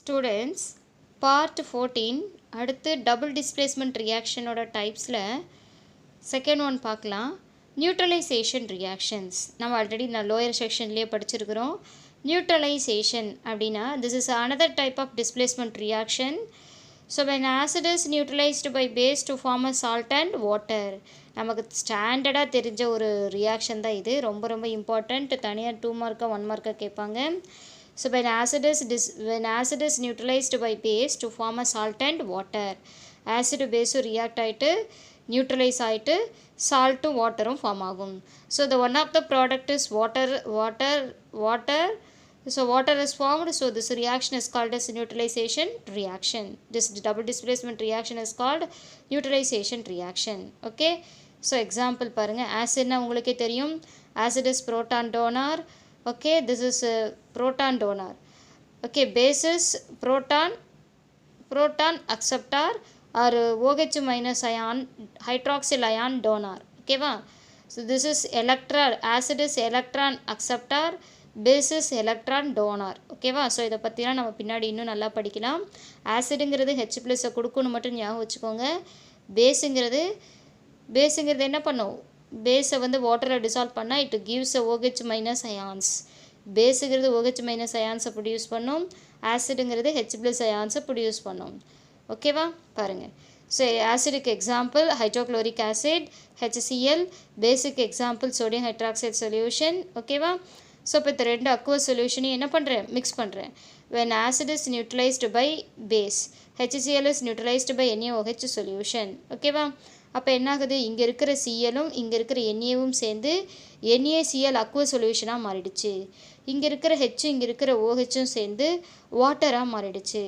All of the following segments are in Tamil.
Students, part 14 அடுத்து double displacement reaction ஓட typesல second one பார்க்கலாம். Neutralization reactions. நம்ம already lower sectionலயே படிச்சிருக்கிறோம். Neutralization அப்படின்னா this is another type of displacement reaction. So when acid is neutralized by base to form a salt and water. நமக்கு ஸ்டாண்டர்டாக தெரிஞ்ச ஒரு ரியாக்ஷன் தான் இது. ரொம்ப ரொம்ப இம்பார்ட்டண்ட். தனியாக 2 மார்க்கா 1 மார்க்கா கேட்பாங்க. So when acid is neutralized by base to form a salt and water. Acid base react ஆயிட்டு neutralize ஆயிட்டு salt வாட்டரும் ஃபார்ம் ஆகும். So the one of the product is water. So water is formed. So this reaction is called as neutralization reaction. This double displacement reaction is called neutralization reaction. Okay. So example பாருங்க. Acid na உங்களுக்கே தெரியும். Acid is proton donor. Okay, this is a proton donor. Okay, base is proton acceptor or OH minus ion hydroxyl ion donor. Okay va? So this is electron. Acid is electron acceptor. Base is electron donor. Okay va? So இதை பற்றிலாம் நம்ம பின்னாடி இன்னும் நல்லா படிக்கலாம். ஆசிடுங்கிறது H plus கொடுக்கணும் மட்டும் ஞாபகம் வச்சுக்கோங்க. பேஸுங்கிறது என்ன பண்ணும்? பேஸை வந்து வாட்டரில் டிசால்வ் பண்ணால் it gives OH minus ions. பேஸுங்கிறது OH மைனஸ் அயான்ஸை ப்ரொடியூஸ் பண்ணும். ஆசிடுங்கிறது H ப்ளஸ் அயான்ஸை ப்ரொடியூஸ் பண்ணும். ஓகேவா? பாருங்கள். ஸோ ஆசிடுக்கு எக்ஸாம்பிள் ஹைட்ரோக்ளோரிக் ஆசிட் HCl. பேஸுக்கு எக்ஸாம்பிள் சோடியம் ஹைட்ராக்சைடு சொல்யூஷன். ஓகேவா? ஸோ இப்போ இந்த ரெண்டு அக்வஸ் சொல்யூஷனையும் என்ன பண்ணுறேன்? மிக்ஸ் பண்ணுறேன். when acid is neutralized by base, HCl is neutralized by NaOH solution. ஓகேவா? அப்போ என்ன ஆகுது? இங்கே இருக்கிற சிஎலும் இங்கே இருக்கிற என்ஏவும் சேர்ந்து NaCl அக்வ சொல்யூஷனாக மாறிடுச்சு. இங்கே இருக்கிற ஹெச்சும் இங்கே இருக்கிற ஓஹெச்சும் சேர்ந்து வாட்டராக மாறிடுச்சு.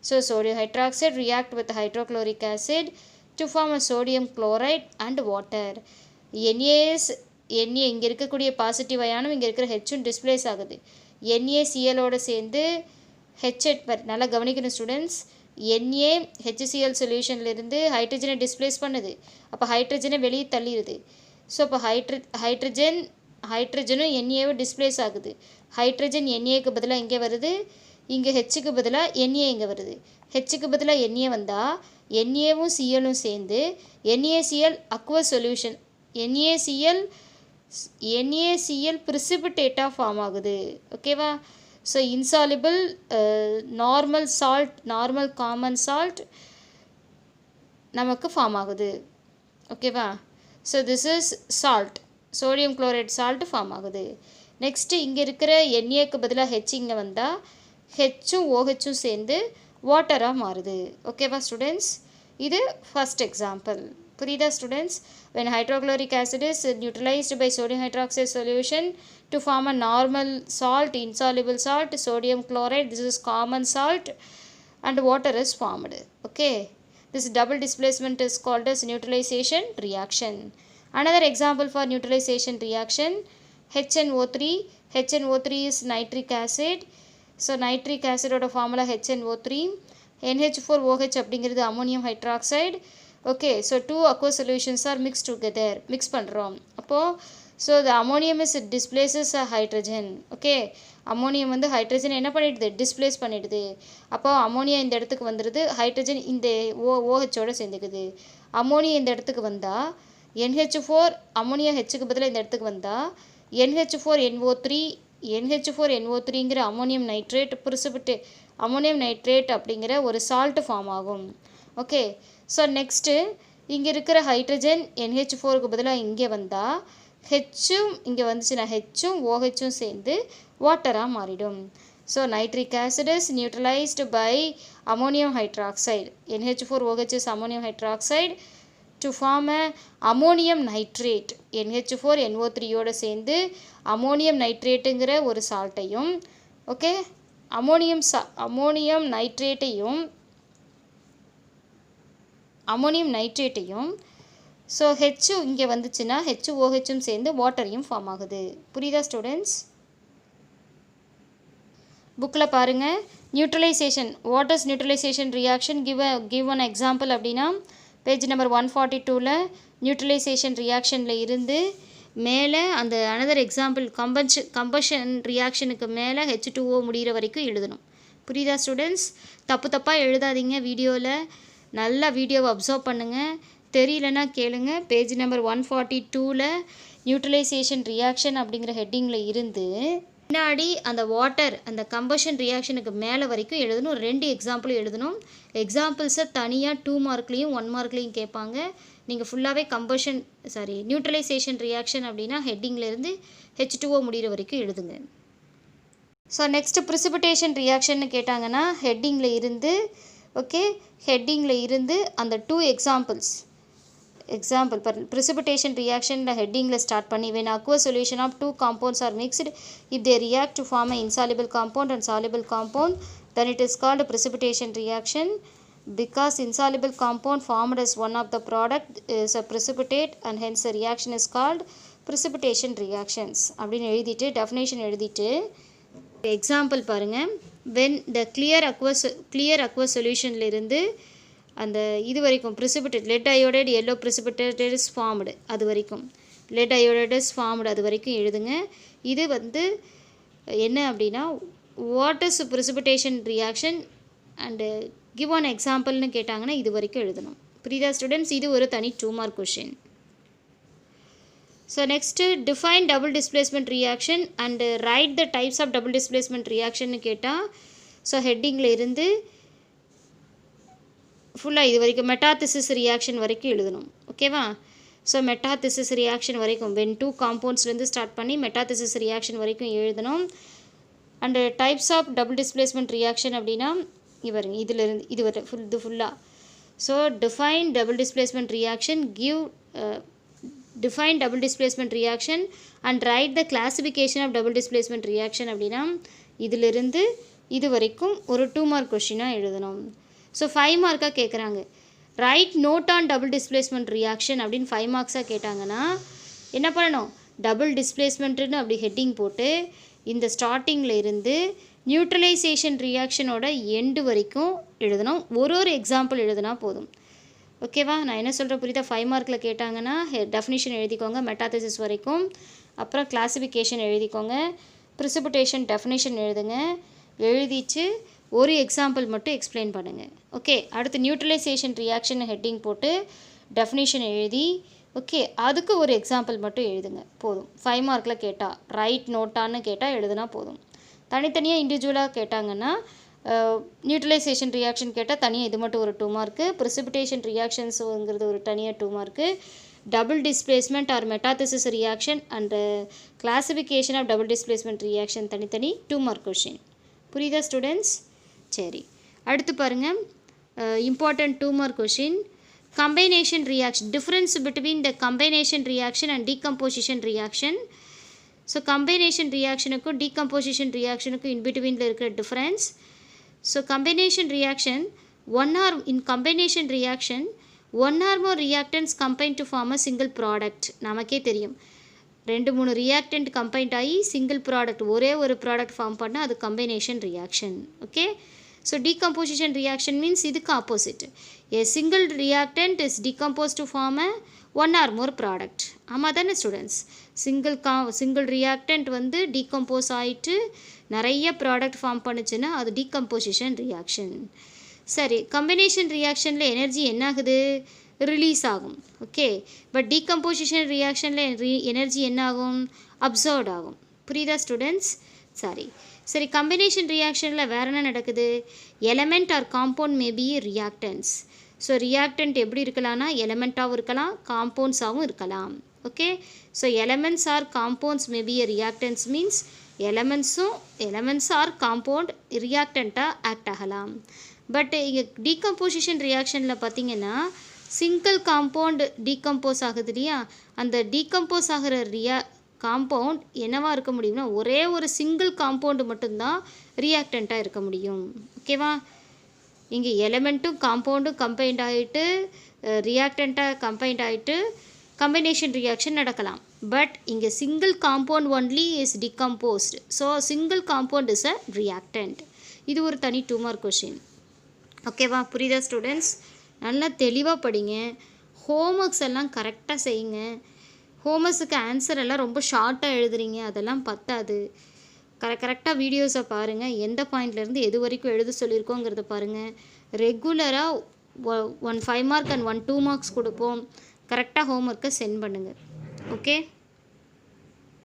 So sodium hydroxide react with hydrochloric acid to form a sodium chloride and water. NA இங்கே இருக்கக்கூடிய பாசிட்டிவ் அயானும் இங்கே இருக்கிற ஹெச்சும் டிஸ்பிளேஸ் ஆகுது. NaClோட சேர்ந்து நல்லா கவனிக்கணும் ஸ்டூடெண்ட்ஸ். Na HCl சொல்யூஷன்லேருந்து ஹைட்ரஜனை டிஸ்பிளேஸ் பண்ணுது. அப்போ ஹைட்ரஜனை வெளியே தள்ளிடுது. ஸோ அப்போ ஹைட்ரஜனும் NAவும் டிஸ்பிளேஸ் ஆகுது. ஹைட்ரஜன் NAக்கு பதிலாக இங்கே வருது. இங்கே ஹெச்சுக்கு பதிலாக NA இங்கே வருது. ஹெச்சுக்கு பதிலாக NA வந்தால் NAவும் Clவும் சேர்ந்து NaCl aqua solution NaCl precipitate form ஆகுது. ஓகேவா? So insoluble normal common salt நமக்கு ஃபார்ம் ஆகுது. ஓகேவா? So this is salt, sodium chloride salt form ஆகுது. நெக்ஸ்ட்டு இங்கே இருக்கிற NAக்கு பதிலாக ஹெச் இங்கே வந்தால் ஹெச்சும் OHச்சும் சேர்ந்து வாட்டராக மாறுது. ஓகேவா ஸ்டூடெண்ட்ஸ்? இது ஃபஸ்ட் எக்ஸாம்பிள். புரியுதா students? when hydrochloric acid is neutralized by sodium hydroxide solution to form a normal salt, insoluble salt, sodium chloride, this is common salt, and water is formed. Okay, this double displacement is called as neutralization reaction. Another example for neutralization reaction, HNO3. HNO3 is nitric acid. So nitric acid oda formula HNO3. NH4OH அப்படிங்கிறது ammonium hydroxide. Okay, so two aqueous solutions are mixed together. Mix பண்ணுறோம். அப்போது so the ammonium is displaces a hydrogen. Okay, ammonium வந்து ஹைட்ரஜன் என்ன பண்ணிடுது? டிஸ்பிளேஸ் பண்ணிடுது. அப்போ அம்மோனியா இந்த இடத்துக்கு வந்துடுது. ஹைட்ரஜன் இந்த OHோட சேர்ந்துக்குது. அம்மோனியா இந்த இடத்துக்கு வந்தால் NH4, அம்மோனியா ஹெச்சுக்கு பதிலாக இந்த இடத்துக்கு வந்தால் NH4NO3ங்கிற அம்மோனியம் நைட்ரேட் அம்மோனியம் நைட்ரேட் அப்படிங்கிற ஒரு சால்ட் ஃபார்ம் ஆகும். ஓகே, ஸோ நெக்ஸ்ட்டு இங்கே இருக்கிற ஹைட்ரஜன் NH4க்கு பதிலாக இங்கே வந்தால் ஹெச்சும் இங்கே வந்துச்சுன்னா ஹெச்சும் OHச்சும் சேர்ந்து வாட்டராக மாறிடும். So nitric acid is neutralised by ammonium hydroxide. NH4OH is ammonium hydroxide to form a ammonium nitrate. NH4NO3யோடு சேர்ந்து அமோனியம் நைட்ரேட்டுங்கிற ஒரு சால்ட்டையும் ஓகே அமோனியம் நைட்ரேட்டையும் ஸோ ஹெச்சு இங்கே வந்துச்சுன்னா HOHச்சும் சேர்ந்து வாட்டரையும் ஃபார்ம் ஆகுது. புரியுதா ஸ்டூடெண்ட்ஸ்? புக்கில் பாருங்கள். Neutralisation, what is neutralisation reaction, give one example அப்படின்னா பேஜ் நம்பர் 142ல் நியூட்ரலைசேஷன் ரியாக்ஷனில் இருந்து மேலே அந்த அனதர் எக்ஸாம்பிள் கம்பஷன் ரியாக்ஷனுக்கு மேலே H2O முடிகிற வரைக்கும் எழுதணும். புரியுதா ஸ்டூடெண்ட்ஸ்? தப்பாக எழுதாதீங்க. வீடியோவில் நல்லா வீடியோவை அப்சர்வ் பண்ணுங்கள். தெரியலனா கேளுங்க. பேஜ் நம்பர் 142ல் நியூட்ரலைசேஷன் ரியாக்ஷன் அப்படிங்கிற ஹெட்டிங்கில் இருந்து முன்னாடி அந்த வாட்டர் அந்த கம்பஷன் ரியாக்ஷனுக்கு மேலே வரைக்கும் எழுதணும். 2 எக்ஸாம்பிள் எழுதணும். எக்ஸாம்பிள்ஸை தனியாக 2 மார்க்லேயும் 1 மார்க்லேயும் கேட்பாங்க. நீங்கள் ஃபுல்லாகவே நியூட்ரலைசேஷன் ரியாக்ஷன் அப்படின்னா ஹெட்டிங்லேருந்து H2O முடிகிற வரைக்கும் எழுதுங்க. ஸோ நெக்ஸ்ட்டு ப்ரிசிபிடேஷன் ரியாக்ஷன்னு கேட்டாங்கன்னா ஹெட்டிங்கில் இருந்து அந்த 2 எக்ஸாம்பிள் precipitation reaction ஹெட்டிங்கில் ஸ்டார்ட் பண்ணி when aqueous solution of 2 compounds are mixed, if they react to form an insoluble compound and soluble compound, then it is called precipitation reaction. Because insoluble compound formed as one of the product is a precipitate and hence the reaction is called precipitation reactions அப்படின்னு எழுதிட்டு டெஃபினேஷன் எழுதிட்டு எக்ஸாம்பிள் பாருங்கள். when the clear aqueous solutionலேருந்து அந்த இது வரைக்கும் precipitate lead iodide yellow precipitate is formed அது வரைக்கும் lead iodide is formed அது வரைக்கும் எழுதுங்க. இது என்ன அப்படின்னா what is precipitation reaction and give one exampleனு கேட்டாங்கன்னா இது வரைக்கும் எழுதணும். புரியுதா ஸ்டூடெண்ட்ஸ்? இது ஒரு தனி 2 mark question. So next define double displacement reaction and write the types of double displacement reactionனு கேட்டால் ஸோ ஹெட்டிங்கில் இருந்து ஃபுல்லாக இது வரைக்கும் மெட்டாதிசிஸ் ரியாக்ஷன் வரைக்கும் எழுதணும். ஓகேவா? ஸோ மெட்டாதிசிஸ் ரியாக்ஷன் வரைக்கும் when 2 compoundsலேருந்து ஸ்டார்ட் பண்ணி மெட்டாதிசிஸ் ரியாக்ஷன் வரைக்கும் எழுதணும். And types of double displacement reaction அப்படின்னா இதிலிருந்து இது வரை ஃபுல்லாக. So define double displacement reaction and write the classification of double displacement reaction அப்படின்னா இதிலிருந்து இது வரைக்கும் ஒரு 2 மார்க் கொஷினாக எழுதணும். ஸோ 5 மார்க்காக கேட்குறாங்க. Write note on double displacement reaction அப்படின்னு 5 மார்க்ஸாக கேட்டாங்கன்னா என்ன பண்ணணும்? டபுள் டிஸ்பிளேஸ்மெண்ட்டுன்னு அப்படி ஹெட்டிங் போட்டு இந்த ஸ்டார்டிங்கில் இருந்து நியூட்ரலைசேஷன் ரியாக்ஷனோட எண்டு வரைக்கும் எழுதணும். ஒரு எக்ஸாம்பிள் எழுதுனா போதும். ஓகேவா? நான் என்ன சொல்கிறேன் புரியுதா? 5 மார்க்கில் கேட்டாங்கன்னா டெஃபினிஷன் எழுதிக்கோங்க மெட்டாதிசிஸ் வரைக்கும். அப்புறம் கிளாசிஃபிகேஷன் எழுதிக்கோங்க. ப்ரிசிபிடேஷன் டெஃபினிஷன் எழுதுங்க. எழுதிச்சு ஒரு எக்ஸாம்பிள் மட்டும் எக்ஸ்பிளைன் பண்ணுங்கள். ஓகே, அடுத்து நியூட்ரலைசேஷன் ரியாக்ஷன் ஹெட்டிங் போட்டு டெஃபினிஷன் எழுதி அதுக்கு ஒரு எக்ஸாம்பிள் மட்டும் எழுதுங்க போதும். 5 மார்க்கில் கேட்டால் ரைட் நோட்டான்னு கேட்டால் எழுதுனா போதும். தனித்தனியாக இண்டிவிஜுவலாக கேட்டாங்கன்னா நியூட்ரலைசேஷன் ரியாக்ஷன் கேட்டால் தனியாக இது மட்டும் ஒரு 2 மார்க்கு, ப்ரிசிபிடேஷன் ரியாக்ஷன்ஸுங்கிறது ஒரு தனியாக 2 mark, double displacement or metathesis reaction and classification of double displacement reaction தனித்தனி 2 மார்க் கொஷின். புரியுதா ஸ்டூடெண்ட்ஸ்? சரி, அடுத்து பாருங்கள் important 2 mark question. Combination reaction, difference between the combination reaction and decomposition reaction. So combination ரியாக்ஷனுக்கும் டீகம்போசிஷன் ரியாக்ஷனுக்கும் இன்பிட்வீனில் இருக்கிற difference. So combination reaction combination reaction one or more reactants combine to form a single product. நமக்கே தெரியும் 2-3 ரியாக்டன்ட் கம்பைன்ட் ஆகி சிங்கிள் ப்ராடக்ட் ஒரே ஒரு ப்ராடக்ட் ஃபார்ம் பண்ணால் அது combination reaction. Okay, so decomposition reaction means இதுக்கு opposite. A single reactant is decompose to form a 1 or more product. ஆமாம் தானே ஸ்டூடெண்ட்ஸ்? சிங்கிள் ரியாக்டன்ட் டீகம்போஸ் ஆகிட்டு நிறைய ப்ராடக்ட் ஃபார்ம் பண்ணுச்சுன்னா அது டீகம்போசிஷன் ரியாக்ஷன். சரி, கம்பைனேஷன் ரியாக்ஷனில் எனர்ஜி என்ன ஆகுது? ரிலீஸ் ஆகும். ஓகே, பட் டீகம்போசிஷன் ரியாக்ஷனில் எனர்ஜி என்ன ஆகும்? அப்சர்வ்ட் ஆகும். புரியுதா ஸ்டூடெண்ட்ஸ்? சரி, கம்பைனேஷன் ரியாக்ஷனில் வேறு என்ன நடக்குது? Element or compound maybe reactants. So reactant எப்படி இருக்கலாம்னா எலமெண்ட்டாகவும் இருக்கலாம், காம்பவுண்ட்ஸாகவும் இருக்கலாம். Okay, so elements or compounds maybe reactants means elements or compound ரியாக்டண்ட்டாக ஆக்ட் ஆகலாம். பட் இங்கே டீகம்போசிஷன் ரியாக்ஷனில் பார்த்திங்கன்னா சிங்கிள் காம்பவுண்ட் டீகம்போஸ் ஆகுது இல்லையா? அந்த டீகம்போஸ் ஆகிற காம்பவுண்ட் என்னவாக இருக்க முடியும்னா ஒரே ஒரு சிங்கிள் காம்பவுண்டு மட்டும்தான் ரியாக்டண்ட்டாக இருக்க முடியும். ஓகேவா? இங்கே எலமெண்ட்டும் காம்பவுண்டும் கம்பைன்ட் ஆகிட்டு ரியாக்டண்ட்டாக கம்பைன்ட் ஆகிட்டு கம்பைனேஷன் ரியாக்ஷன் நடக்கலாம். பட் இங்கே single compound only is decomposed. So single compound is a reactant. இது ஒரு தனி 2 மார்க் கொஷின். ஓகேவா? புரியுதா ஸ்டூடெண்ட்ஸ்? நல்லா தெளிவாக படிங்க. ஹோம்ஒர்க்ஸ் எல்லாம் கரெக்டாக செய்யுங்க. ஹோம்ஒர்க்ஸுக்கு ஆன்சர் எல்லாம் ரொம்ப ஷார்ட்டாக எழுதுறீங்க, அதெல்லாம் பத்தாது. கரெக்டாக வீடியோஸை பாருங்கள், எந்த பாயிண்ட்லேருந்து எது வரைக்கும் எழுத சொல்லியிருக்கோங்கிறத பாருங்கள். ரெகுலராக 1 5 மார்க் அண்ட் 1 2 மார்க்ஸ் கொடுப்போம். கரெக்டாக ஹோம் ஒர்க்கை சென்ட் பண்ணுங்கள். ஓகே.